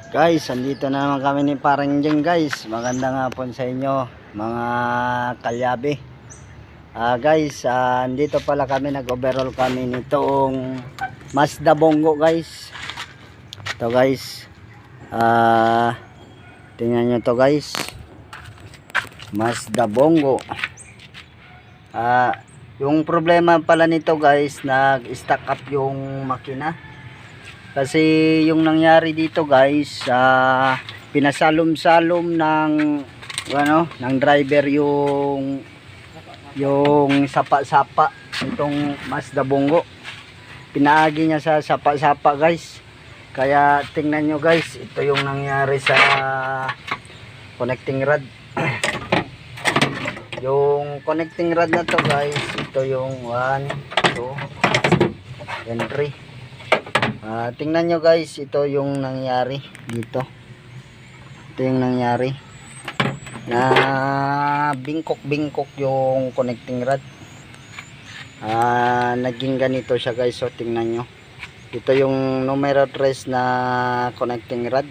Guys, andito na naman kami ni Parang Jeng guys. Magandang hapon sa inyo mga kalyabe. Guys, andito pala kami, nag-overall kami nitong Mazda Bongo guys. Ito guys. Tingnan nyo to guys. Mazda Bongo. Yung problema pala nito guys, nag-stack up yung makina. Kasi yung nangyari dito guys, pinasalom-salom ng driver yung sapa-sapa itong Mazda Bongo. Pinaagi niya sa sapa-sapa guys. Kaya tingnan nyo guys, ito yung nangyari sa connecting rod. Yung connecting rod na to guys, ito yung 1, 2 and 3. Tingnan nyo guys, ito yung nangyari dito. Ito yung nangyari na bingkok-bingkok yung connecting rod. Naging ganito siya guys. So tingnan nyo, ito yung numero 3 na connecting rod,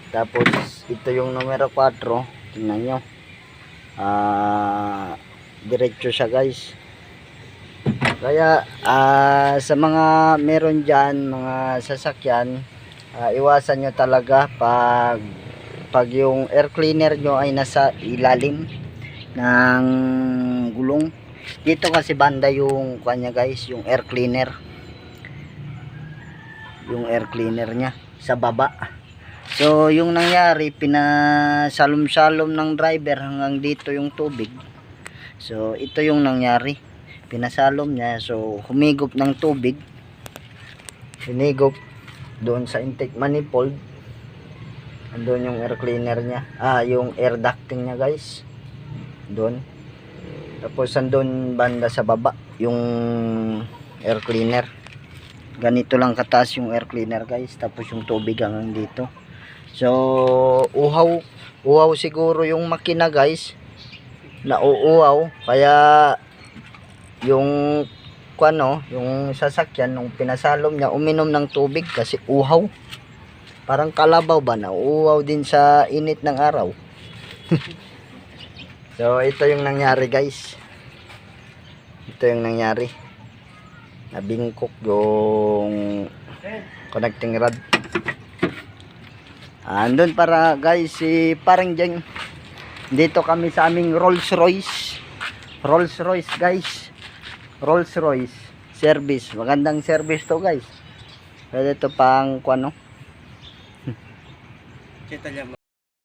tapos ito yung numero 4. Tingnan nyo, diretso siya guys. Kaya sa mga meron dyan, mga sasakyan, iwasan nyo talaga pag yung air cleaner nyo ay nasa ilalim ng gulong. Dito kasi banda yung kanya guys, yung air cleaner. Yung air cleaner nya sa baba. So yung nangyari, pinasalom-salom ng driver hanggang dito yung tubig. So ito yung nangyari, pinasalom niya. So humigop ng tubig, hinigop doon sa intake manifold. Andun yung air cleaner niya, yung air ducting niya guys, doon. Tapos andun banda sa baba yung air cleaner. Ganito lang kataas yung air cleaner guys, tapos yung tubig hanggang dito. So uhaw siguro yung makina guys, nauuhaw. Kaya yung yung sasakyan, nung pinasalom niya, uminom ng tubig kasi uhaw. Parang kalabaw ba, nauuhaw din sa init ng araw. So ito yung nangyari guys. Ito yung nangyari, nabingkok yung connecting rod. Andun para guys si Parang Jeng. Dito kami sa aming Rolls Royce guys. Rolls Royce service, magandang service to guys. Pwede to pang